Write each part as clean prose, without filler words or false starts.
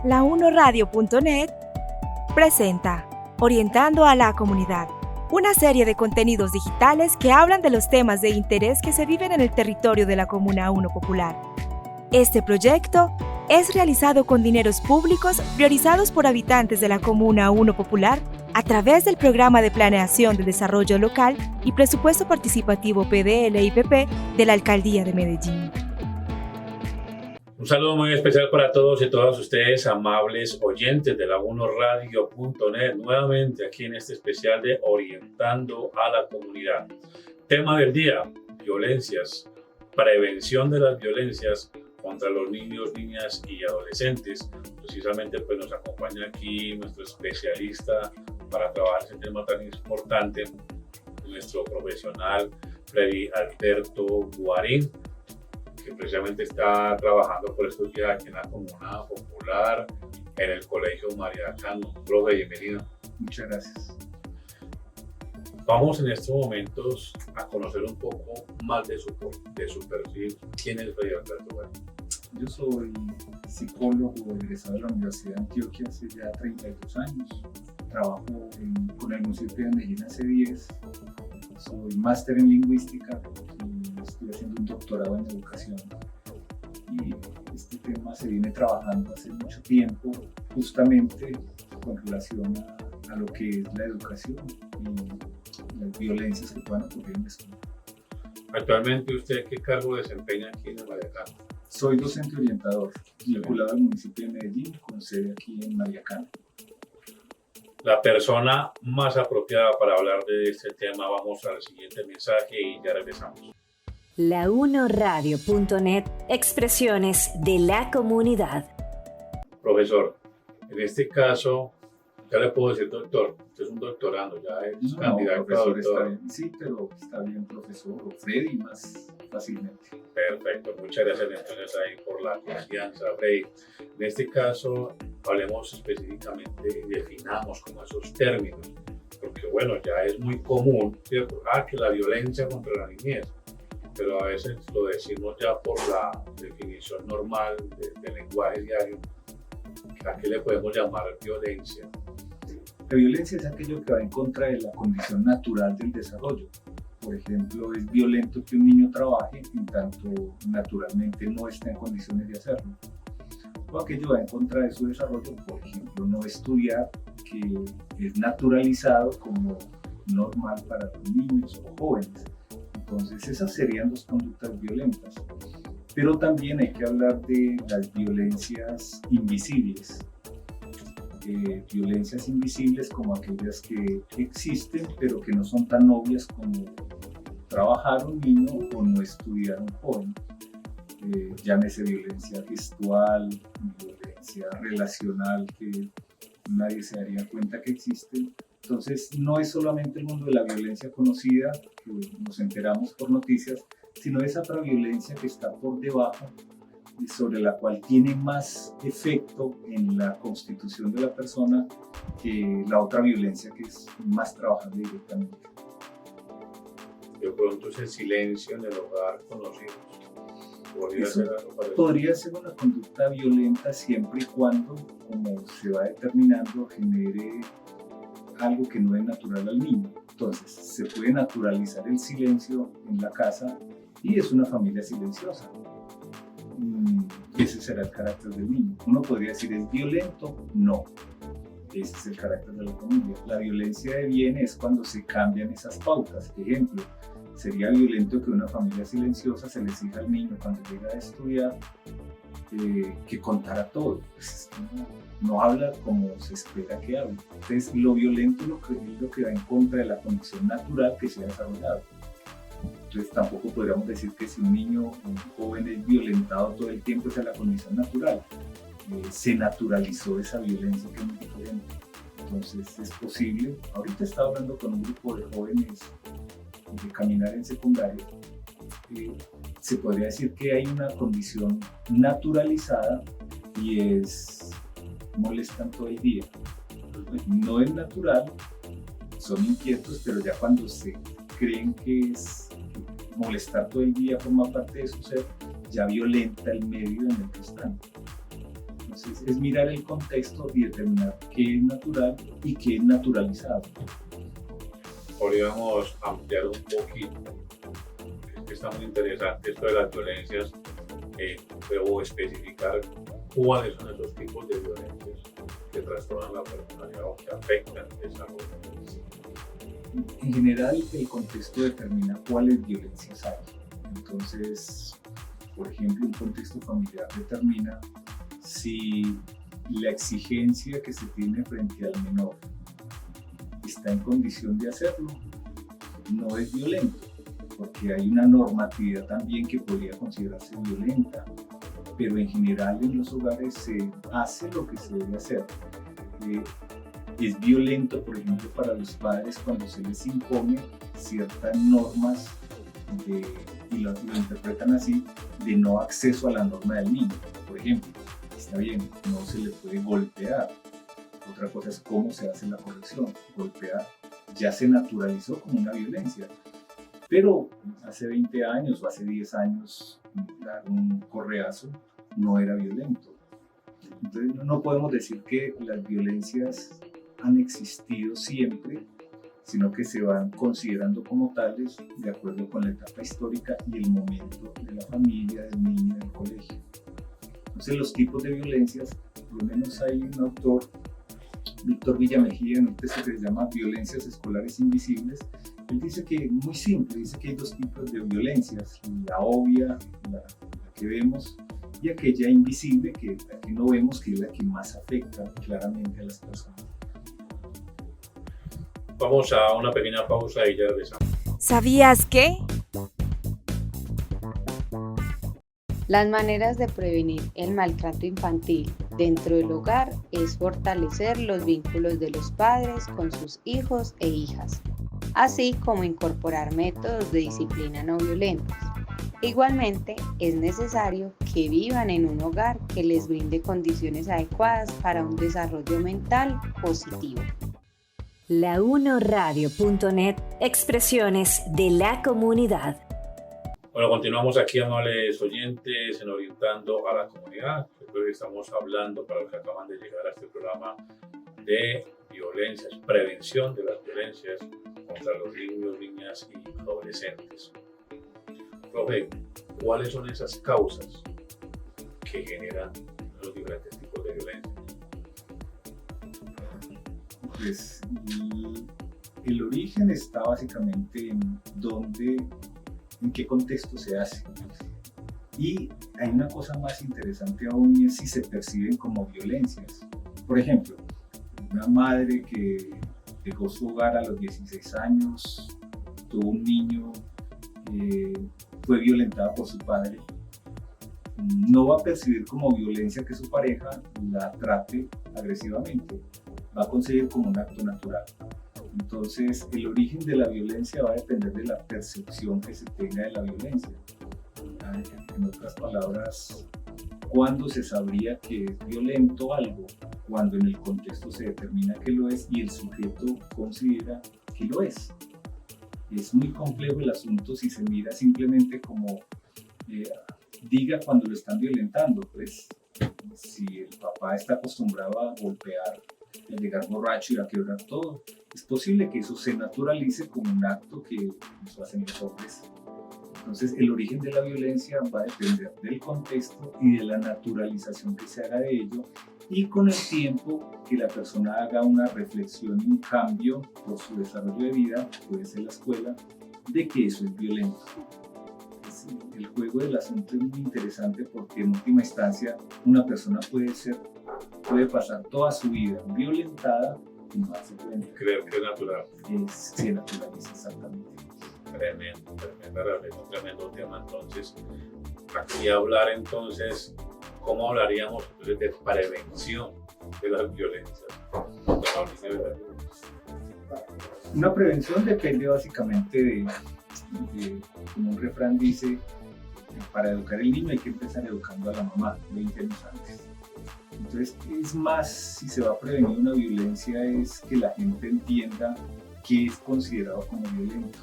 La1Radio.net presenta Orientando a la Comunidad, una serie de contenidos digitales que hablan de los temas de interés que se viven en el territorio de la Comuna 1 Popular. Este proyecto es realizado con dineros públicos priorizados por habitantes de la Comuna 1 Popular a través del Programa de Planeación de Desarrollo Local y Presupuesto Participativo PDL-IPP de la Alcaldía de Medellín. Un saludo muy especial para todos y todas ustedes, amables oyentes de La1Radio.net, nuevamente aquí en este especial de Orientando a la Comunidad. Tema del día: violencias, prevención de las violencias contra los niños, niñas y adolescentes. Precisamente pues nos acompaña aquí nuestro especialista para trabajar ese tema tan importante, nuestro profesional Freddy Alberto Guarín, que precisamente está trabajando por estos días aquí en la Comuna Popular, en el Colegio María Cano. Profe, bienvenido. Muchas gracias. Vamos en estos momentos a conocer un poco más de su perfil. ¿Quién es Freddy Alberto Guarín? Yo soy psicólogo egresado de la Universidad de Antioquia hace ya 32 años. Trabajo con el municipio de Medellín hace 10. Soy máster en lingüística y estoy haciendo un doctorado en educación. Y este tema se viene trabajando hace mucho tiempo, justamente con relación a lo que es la educación y las violencias que puedan ocurrir en la escuela. Actualmente, ¿usted qué cargo desempeña aquí en el María Cano? Soy docente orientador, vinculado al municipio de Medellín, con sede aquí en María Cano. La persona más apropiada para hablar de este tema. Vamos al siguiente mensaje y ya regresamos. La1Radio.net, expresiones de la comunidad. Profesor, en este caso, ya le puedo decir doctor, usted es un doctorando, ya es candidato a profesor. doctor. Está bien, sí, pero está bien profesor o Freddy más fácilmente. Perfecto, muchas gracias entonces ahí por la confianza, Freddy. En este caso, hablemos específicamente y definamos como esos términos, porque bueno, ya es muy común, ¿cierto? Que la violencia contra la niñez, pero a veces lo decimos ya por la definición normal del lenguaje diario. ¿A qué le podemos llamar violencia? La violencia es aquello que va en contra de la condición natural del desarrollo. Por ejemplo, es violento que un niño trabaje en tanto naturalmente no está en condiciones de hacerlo. O aquello va en contra de su desarrollo, por ejemplo, no estudiar, que es naturalizado como normal para los niños o jóvenes. Entonces, esas serían dos conductas violentas. Pero también hay que hablar de las violencias invisibles. Violencias invisibles como aquellas que existen, pero que no son tan obvias como trabajar un niño o no estudiar un joven. Llámese violencia gestual, violencia relacional, que nadie se daría cuenta que existe. Entonces, no es solamente el mundo de la violencia conocida, que nos enteramos por noticias, sino esa otra violencia que está por debajo y sobre la cual tiene más efecto en la constitución de la persona que la otra violencia que es más trabajable directamente. De pronto es el silencio en el hogar con los hijos. Podría ser una conducta violenta siempre y cuando, como se va determinando, genere algo que no es natural al niño. Entonces, se puede naturalizar el silencio en la casa y es una familia silenciosa. Ese será el carácter del niño. Uno podría decir, ¿es violento? No. Ese es el carácter de la familia. La violencia de bien es cuando se cambian esas pautas. Ejemplo, sería violento que una familia silenciosa se le exija al niño cuando llega a estudiar que contara todo. Pues no habla como se espera que hable. Entonces, lo violento es lo que va en contra de la condición natural que se ha desarrollado. Entonces, tampoco podríamos decir que si un niño o un joven es violentado todo el tiempo, esa es la condición natural. Se naturalizó esa violencia que es muy diferente. Entonces, es posible. Ahorita estaba hablando con un grupo de jóvenes de caminar en secundaria. Se podría decir que hay una condición naturalizada y es molestan todo el día. No es natural, son inquietos, pero ya cuando se creen que es molestar todo el día forma parte de su ser, ya violenta el medio en el que están. Entonces es mirar el contexto y determinar qué es natural y qué es naturalizado. Podríamos ampliar un poquito, es que está muy interesante esto de las violencias, pero especificar cuáles son esos tipos de violencias que trastornan la personalidad o que afectan el desarrollo. En general, el contexto determina cuáles violencias hay. Entonces, por ejemplo, un contexto familiar determina si la exigencia que se tiene frente al menor está en condición de hacerlo, no es violento, porque hay una normatividad también que podría considerarse violenta, pero en general en los hogares se hace lo que se debe hacer. Es violento, por ejemplo, para los padres cuando se les impone ciertas normas y lo interpretan así, de no acceso a la norma del niño. Por ejemplo, está bien, no se le puede golpear. Otra cosa es cómo se hace la corrección. Golpear ya se naturalizó como una violencia. Pero hace 20 años o hace 10 años dar un correazo no era violento. Entonces no podemos decir que las violencias han existido siempre, sino que se van considerando como tales de acuerdo con la etapa histórica y el momento de la familia, del niño, del colegio. Entonces los tipos de violencias, por lo menos hay un autor, Víctor Villamejía, en un texto que se llama Violencias Escolares Invisibles. Él dice que, muy simple, dice que hay dos tipos de violencias, la obvia, la que vemos, y aquella invisible, que la que no vemos, que es la que más afecta claramente a las personas. Vamos a una pequeña pausa y ya regresamos. ¿Sabías que? Las maneras de prevenir el maltrato infantil dentro del hogar es fortalecer los vínculos de los padres con sus hijos e hijas, así como incorporar métodos de disciplina no violentos. Igualmente, es necesario que vivan en un hogar que les brinde condiciones adecuadas para un desarrollo mental positivo. La1radio.net, expresiones de la comunidad. Bueno, continuamos aquí, amables oyentes, en Orientando a la Comunidad. Hoy estamos hablando, para los que acaban de llegar a este programa, de violencias, prevención de las violencias contra los niños, niñas y adolescentes. Profe, ¿cuáles son esas causas que generan los diferentes tipos de violencia? Pues el origen está básicamente en qué contexto se hace. Y hay una cosa más interesante aún, y es si se perciben como violencias. Por ejemplo, una madre que dejó su hogar a los 16 años, tuvo un niño, fue violentada por su padre, no va a percibir como violencia que su pareja la trate agresivamente, va a concebir como un acto natural. Entonces, el origen de la violencia va a depender de la percepción que se tenga de la violencia. En otras palabras, ¿cuándo se sabría que es violento algo? Cuando en el contexto se determina que lo es y el sujeto considera que lo es. Es muy complejo el asunto si se mira simplemente como diga cuando lo están violentando. Pues si el papá está acostumbrado a golpear, a llegar borracho y a quebrar todo, es posible que eso se naturalice como un acto que nos hacen los hombres. Entonces, el origen de la violencia va a depender del contexto y de la naturalización que se haga de ello, y con el tiempo que la persona haga una reflexión y un cambio por su desarrollo de vida, puede ser la escuela, de que eso es violento. El juego del asunto es muy interesante porque en última instancia una persona puede pasar toda su vida violentada y no darse cuenta. Creer que es natural. Se naturaliza exactamente. Tremendo tema. Entonces, aquí hablar entonces, ¿cómo hablaríamos entonces de prevención de las violencias? Una prevención depende básicamente de, como un refrán dice, para educar al niño hay que empezar educando a la mamá 20 años antes. Entonces, es más, si se va a prevenir una violencia, es que la gente entienda qué es considerado como violento.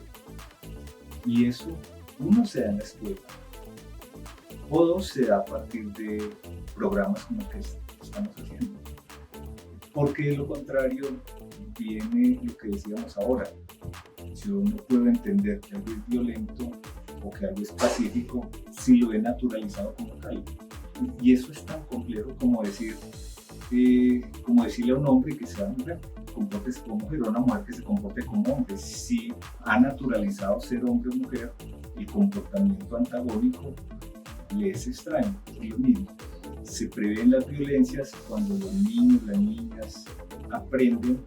Y eso, uno, se da en la escuela, o dos, se da a partir de programas como el que estamos haciendo. Porque de lo contrario viene lo que decíamos ahora. Yo no puedo entender que algo es violento o que algo es pacífico si lo he naturalizado como tal. Y eso es tan complejo como decirle a un hombre que sea mujer, compórtese como mujer, o a una mujer que se comporte como hombre. Si ha naturalizado ser hombre o mujer, el comportamiento antagónico le es extraño. Es lo mismo. Se prevén las violencias cuando los niños, las niñas aprenden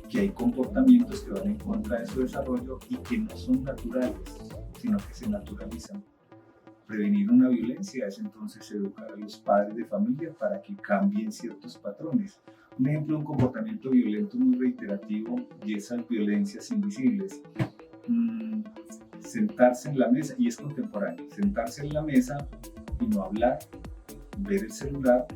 que hay comportamientos que van en contra de su desarrollo y que no son naturales, sino que se naturalizan. Prevenir una violencia es entonces educar a los padres de familia para que cambien ciertos patrones. Un ejemplo de un comportamiento violento muy reiterativo y esas violencias invisibles. Sentarse en la mesa, y es contemporáneo, sentarse en la mesa y no hablar, ver el celular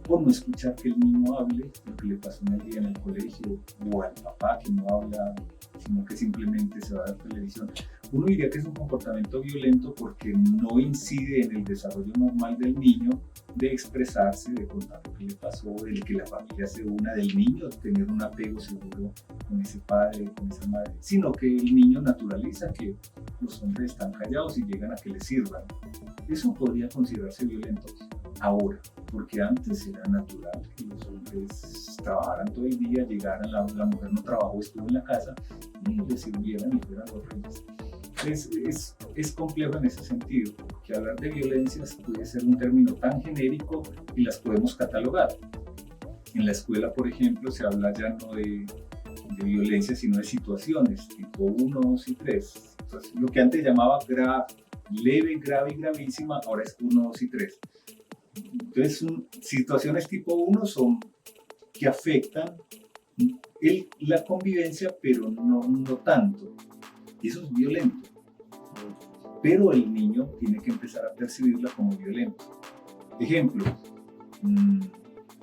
o no escuchar que el niño hable lo que le pasó en el día en el colegio, o al papá que no habla, sino que simplemente se va a la televisión. Uno diría que es un comportamiento violento porque no incide en el desarrollo normal del niño de expresarse, de contar lo que le pasó, de que la familia se una, del niño tener un apego seguro con ese padre, con esa madre, sino que el niño naturaliza que los hombres están callados y llegan a que les sirvan. Eso podría considerarse violento ahora, porque antes era natural que los hombres trabajaran todo el día, llegaran, la mujer no trabajó, estuvo en la casa y les sirvieran y fueran los reyes. Es complejo en ese sentido, que hablar de violencias puede ser un término tan genérico y las podemos catalogar. En la escuela, por ejemplo, se habla ya no de violencia, sino de situaciones, tipo 1, 2 y 3. Entonces, lo que antes llamaba leve, grave y gravísima, ahora es 1, 2 y 3. Entonces, situaciones tipo 1 son que afectan la convivencia, pero no tanto. Y eso es violento. Pero el niño tiene que empezar a percibirla como violento. Ejemplo,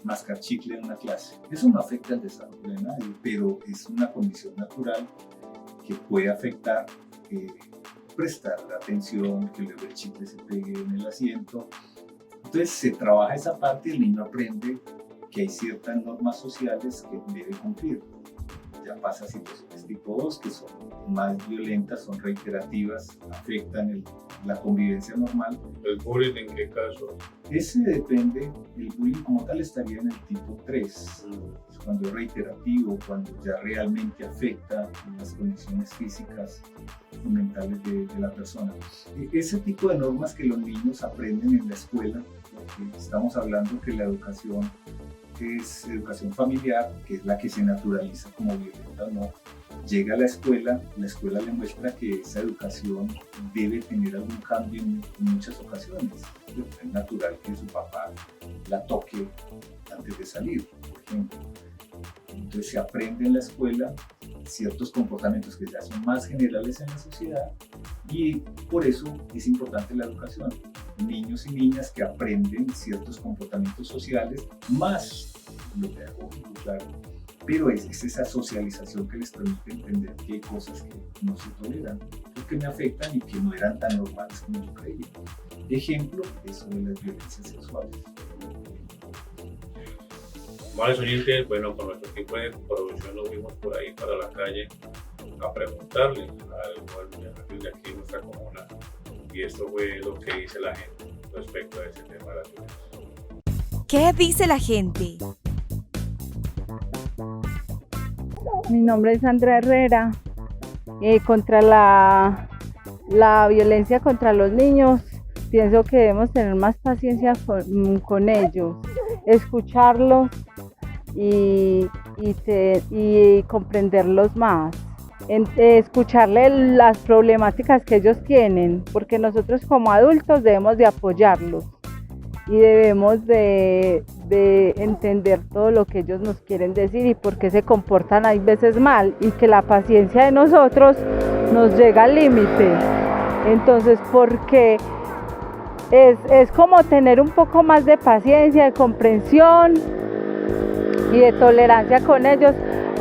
mascar chicle en una clase. Eso no afecta al desarrollo de nadie, pero es una condición natural que puede afectar prestar atención, que luego el chicle se pegue en el asiento. Entonces se trabaja esa parte y el niño aprende que hay ciertas normas sociales que debe cumplir. Ya pasa a situaciones tipo 2 que son más violentas, son reiterativas, afectan la convivencia normal. ¿El bullying en qué caso? Ese depende, el bullying como tal estaría en el tipo 3, cuando es reiterativo, cuando ya realmente afecta las condiciones físicas y mentales de la persona. Ese tipo de normas que los niños aprenden en la escuela, porque estamos hablando que la educación es educación familiar, que es la que se naturaliza como violenta o no, llega a la escuela le muestra que esa educación debe tener algún cambio en muchas ocasiones. Es natural que su papá la toque antes de salir, por ejemplo. Entonces se aprende en la escuela ciertos comportamientos que ya son más generales en la sociedad y por eso es importante la educación. Niños y niñas que aprenden ciertos comportamientos sociales más lo pedagógico, claro, pero es esa socialización que les permite entender que hay cosas que no se toleran, que me afectan y que no eran tan normales como yo creía. Ejemplo, eso de las violencias sexuales. Amables oyentes, bueno, con nuestro equipo de producción nos fuimos por ahí para la calle a preguntarle al municipio de aquí en nuestra comuna, y esto fue lo que dice la gente respecto a ese tema de la violencia. ¿Qué dice la gente? Mi nombre es Sandra Herrera. Contra la violencia contra los niños, pienso que debemos tener más paciencia con ellos, escucharlos y comprenderlos más, escucharles las problemáticas que ellos tienen, porque nosotros como adultos debemos de apoyarlos y debemos de entender todo lo que ellos nos quieren decir y por qué se comportan hay veces mal, y que la paciencia de nosotros nos llega al límite. Entonces, porque es como tener un poco más de paciencia, de comprensión y de tolerancia con ellos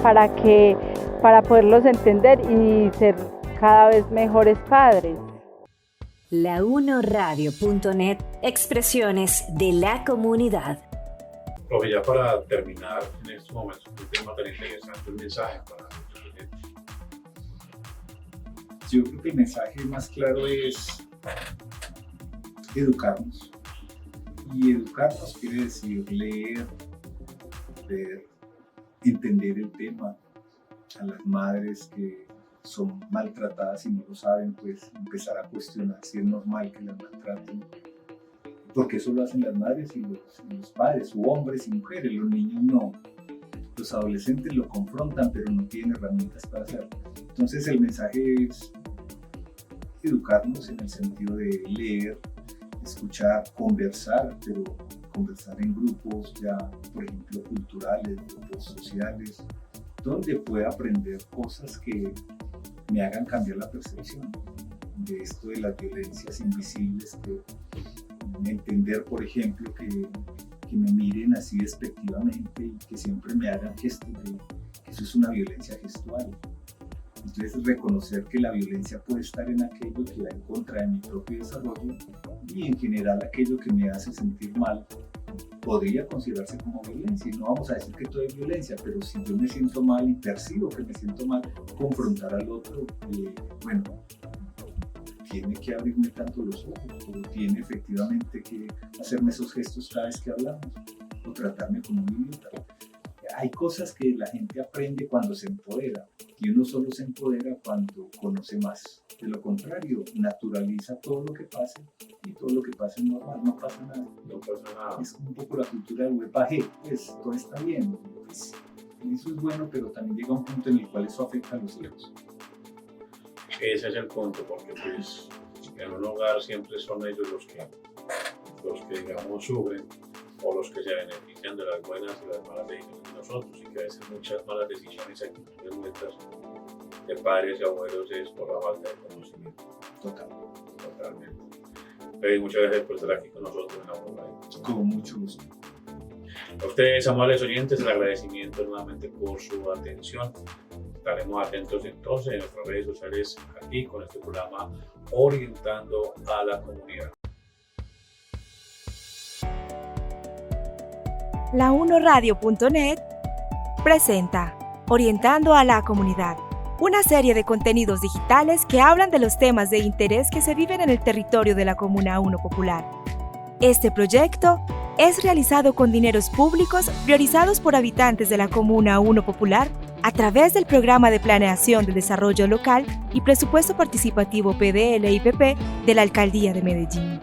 para poderlos entender y ser cada vez mejores padres. La1Radio.net, expresiones de la comunidad. Profe, ya para terminar en estos momentos, un tema tan interesante, un mensaje para nuestros oyentes. Yo creo que el mensaje más claro es educarnos. Y educarnos quiere decir leer, ver, entender el tema. A las madres que son maltratadas y no lo saben, pues empezar a cuestionar si es normal que las maltraten. Porque eso lo hacen las madres y los padres, u hombres y mujeres, los niños no. Los adolescentes lo confrontan, pero no tienen herramientas para hacerlo. Entonces el mensaje es educarnos en el sentido de leer, escuchar, conversar, pero conversar en grupos ya, por ejemplo, culturales, grupos sociales, donde pueda aprender cosas que me hagan cambiar la percepción de esto de las violencias invisibles, que entender, por ejemplo, que me miren así despectivamente y que siempre me hagan gestos de que eso es una violencia gestual. Entonces, reconocer que la violencia puede estar en aquello que va en contra de mi propio desarrollo y en general aquello que me hace sentir mal podría considerarse como violencia. Y no vamos a decir que todo es violencia, pero si yo me siento mal y percibo que me siento mal, confrontar al otro, bueno, tiene que abrirme tanto los ojos, o tiene efectivamente que hacerme esos gestos cada vez que hablamos, o tratarme como un idiota. Hay cosas que la gente aprende cuando se empodera, y uno solo se empodera cuando conoce más. De lo contrario, naturaliza todo lo que pase, y todo lo que pase es normal, no pasa nada. No pasa nada. Es un poco la cultura del huepaje, pues todo está bien, pues, eso es bueno, pero también llega un punto en el cual eso afecta a los hijos. Ese es el punto, porque pues en un hogar siempre son ellos los que digamos sufren, o los que se benefician de las buenas y las malas decisiones de nosotros, y que a veces muchas malas decisiones y actitudes nuestras de padres y abuelos es por la falta de conocimiento. Totalmente. Pero muchas gracias por estar aquí con nosotros en la Uno. Con mucho gusto. A ustedes, amables oyentes, el agradecimiento nuevamente por su atención. Estaremos atentos entonces en nuestras redes sociales aquí con este programa Orientando a la Comunidad. La1radio.net presenta Orientando a la Comunidad, una serie de contenidos digitales que hablan de los temas de interés que se viven en el territorio de la Comuna 1 Popular. Este proyecto es realizado con dineros públicos priorizados por habitantes de la Comuna 1 Popular a través del Programa de Planeación del Desarrollo Local y Presupuesto Participativo PDL-IPP de la Alcaldía de Medellín.